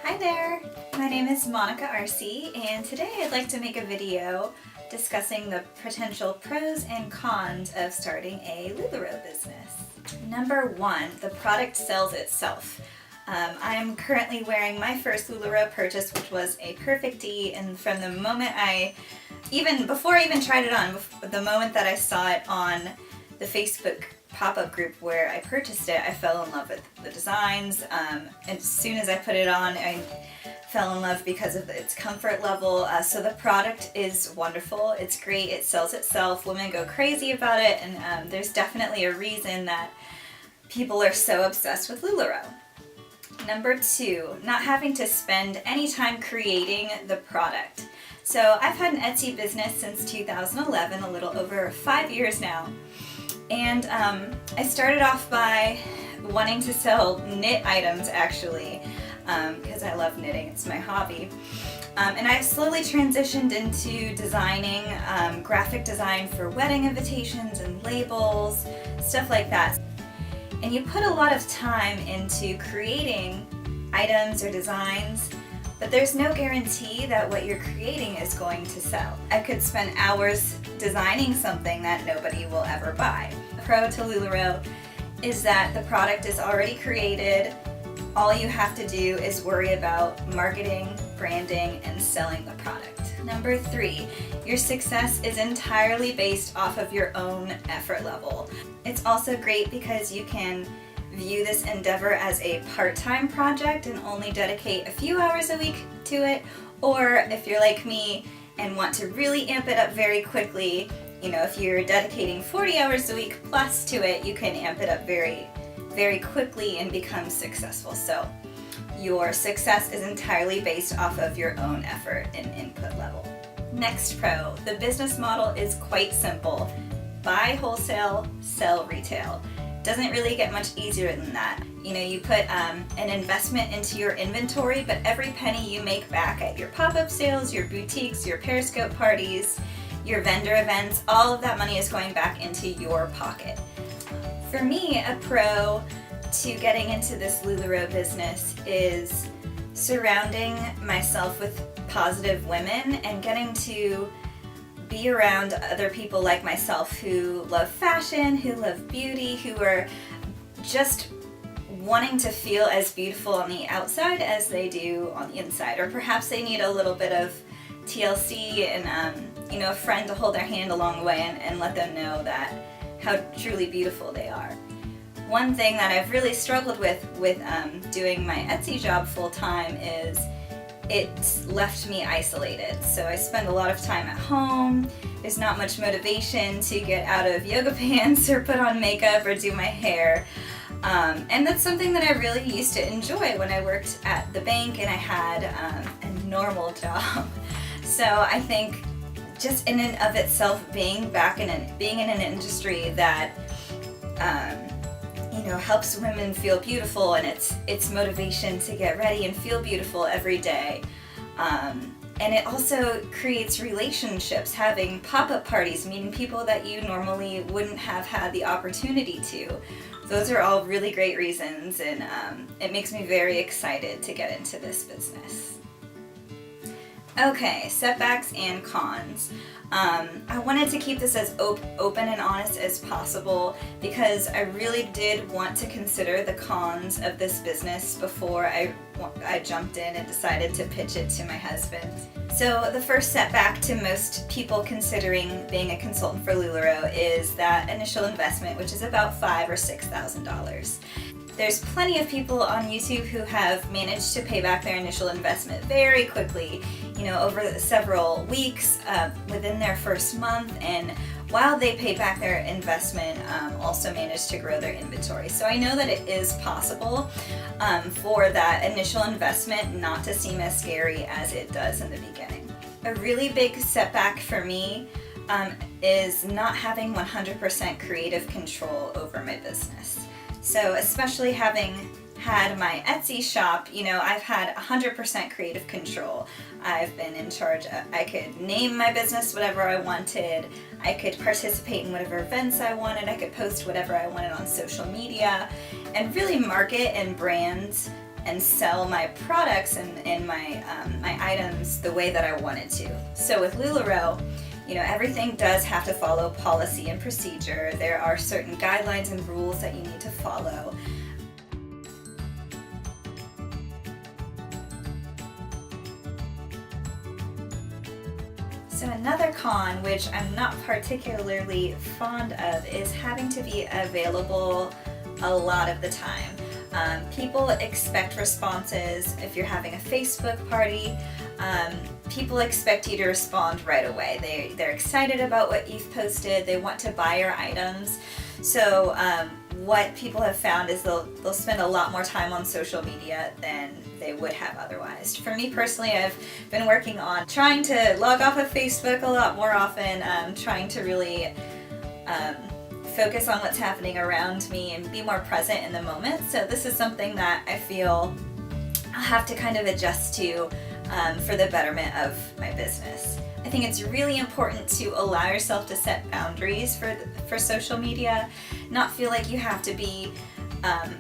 Hi there! My name is Monica Arce, and today I'd like to make a video discussing the potential pros and cons of starting a LuLaRoe business. Number one, the product sells itself. I am currently wearing my first LuLaRoe purchase, which was a Perfect D, and from the moment before I even tried it on, the moment that I saw it on the Facebook pop-up group where I purchased it, I fell in love with the designs. And as soon as I put it on, I fell in love because of its comfort level. So the product is wonderful. It's great. It sells itself. Women go crazy about it, and there's definitely a reason that people are so obsessed with LuLaRoe. Number two, not having to spend any time creating the product. So I've had an Etsy business since 2011, a little over 5 years now. And I started off by wanting to sell knit items, actually, because I love knitting, it's my hobby. And I slowly transitioned into designing graphic design for wedding invitations and labels, stuff like that. And you put a lot of time into creating items or designs, but there's no guarantee that what you're creating is going to sell. I could spend hours designing something that nobody will ever buy. The pro to LuLaRoe is that the product is already created. All you have to do is worry about marketing, branding, and selling the product. Number three, your success is entirely based off of your own effort level. It's also great because you can view this endeavor as a part-time project and only dedicate a few hours a week to it, or if you're like me and want to really amp it up very quickly, if you're dedicating 40 hours a week plus to it, you can amp it up very, very quickly and become successful. So your success is entirely based off of your own effort and input level. Next pro, the business model is quite simple. Buy wholesale, sell retail. Doesn't really get much easier than that. You put an investment into your inventory, but every penny you make back at your pop-up sales, your boutiques, your Periscope parties, your vendor events, all of that money is going back into your pocket. For me, a pro to getting into this LuLaRoe business is surrounding myself with positive women and getting to be around other people like myself who love fashion, who love beauty, who are just wanting to feel as beautiful on the outside as they do on the inside. Or perhaps they need a little bit of TLC and a friend to hold their hand along the way and let them know that how truly beautiful they are. One thing that I've really struggled with doing my Etsy job full time is it's left me isolated. So I spend a lot of time at home. There's not much motivation to get out of yoga pants or put on makeup or do my hair. And that's something that I really used to enjoy when I worked at the bank and I had a normal job. So I think just in and of itself, being in an industry that helps women feel beautiful, and it's motivation to get ready and feel beautiful every day. And it also creates relationships, having pop-up parties, meeting people that you normally wouldn't have had the opportunity to. Those are all really great reasons, and it makes me very excited to get into this business. Okay, setbacks and cons. I wanted to keep this as open and honest as possible because I really did want to consider the cons of this business before I jumped in and decided to pitch it to my husband. So the first setback to most people considering being a consultant for LuLaRoe is that initial investment, which is about $5,000 or $6,000. There's plenty of people on YouTube who have managed to pay back their initial investment very quickly, over several weeks, within their first month, and while they pay back their investment, also manage to grow their inventory. So I know that it is possible for that initial investment not to seem as scary as it does in the beginning. A really big setback for me is not having 100% creative control over my business. So especially having had my Etsy shop, I've had 100% creative control. I've been in charge. I could name my business whatever I wanted. I could participate in whatever events I wanted. I could post whatever I wanted on social media and really market and brand and sell my products and my items the way that I wanted to. So with LuLaRoe, everything does have to follow policy and procedure. There are certain guidelines and rules that you need to follow. So another con, which I'm not particularly fond of, is having to be available a lot of the time. People expect responses. If you're having a Facebook party, people expect you to respond right away. They're excited about what you've posted. They want to buy your items. So what people have found is they'll spend a lot more time on social media than they would have otherwise. For me personally, I've been working on trying to log off of Facebook a lot more often, trying to really focus on what's happening around me and be more present in the moment. So this is something that I feel I'll have to kind of adjust to for the betterment of my business. I think it's really important to allow yourself to set boundaries for social media, not feel like you have to be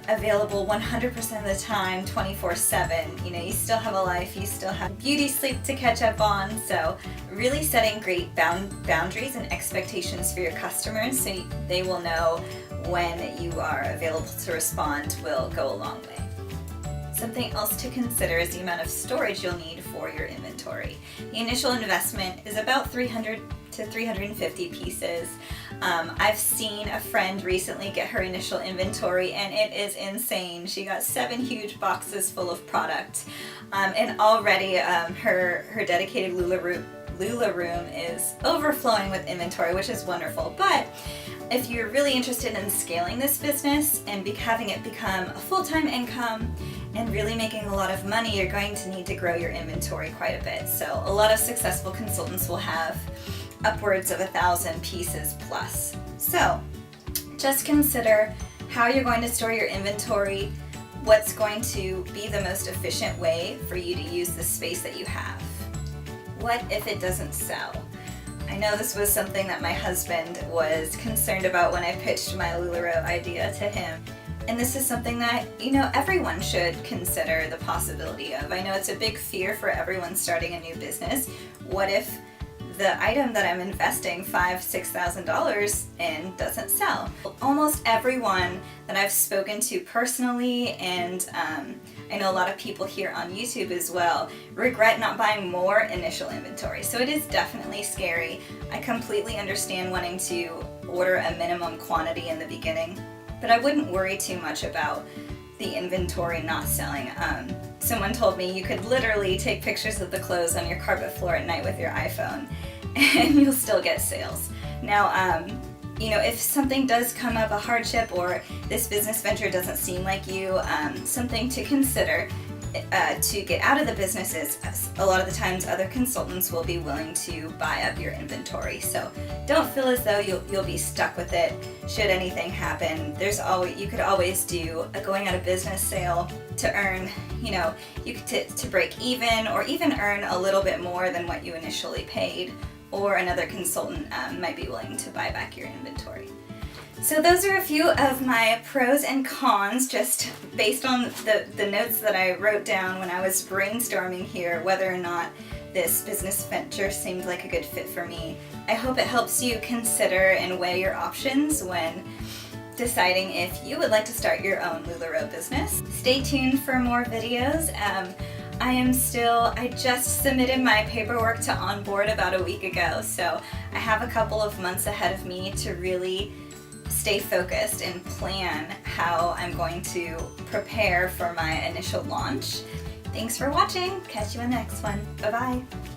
available 100% of the time, 24/7. You still have a life, you still have beauty sleep to catch up on, so really setting great boundaries and expectations for your customers so they will know when you are available to respond will go a long way. Something else to consider is the amount of storage you'll need for your inventory. The initial investment is about 300 to 350 pieces. I've seen a friend recently get her initial inventory and it is insane. She got 7 huge boxes full of product, and already her dedicated Lula room is overflowing with inventory, which is wonderful. But if you're really interested in scaling this business and having it become a full-time income and really making a lot of money, you're going to need to grow your inventory quite a bit. So a lot of successful consultants will have upwards of 1,000 pieces plus. So just consider how you're going to store your inventory, what's going to be the most efficient way for you to use the space that you have. What if it doesn't sell? I know this was something that my husband was concerned about when I pitched my LuLaRoe idea to him. And this is something that, everyone should consider the possibility of. I know it's a big fear for everyone starting a new business. What if the item that I'm investing $5,000, $6,000 in doesn't sell? Almost everyone that I've spoken to personally, and I know a lot of people here on YouTube as well, regret not buying more initial inventory. So it is definitely scary. I completely understand wanting to order a minimum quantity in the beginning, but I wouldn't worry too much about the inventory not selling. Someone told me you could literally take pictures of the clothes on your carpet floor at night with your iPhone and you'll still get sales. Now, if something does come up, a hardship, or this business venture doesn't seem like you, something to consider to get out of the business is a lot of the times other consultants will be willing to buy up your inventory. So don't feel as though you'll be stuck with it should anything happen. You could always do a going out of business sale to earn, to break even, or even earn a little bit more than what you initially paid, or another consultant might be willing to buy back your inventory. So those are a few of my pros and cons, just based on the notes that I wrote down when I was brainstorming here, whether or not this business venture seemed like a good fit for me. I hope it helps you consider and weigh your options when deciding if you would like to start your own LuLaRoe business. Stay tuned for more videos. I just submitted my paperwork to Onboard about a week ago, so I have a couple of months ahead of me to really stay focused and plan how I'm going to prepare for my initial launch. Thanks for watching. Catch you in the next one. Bye-bye.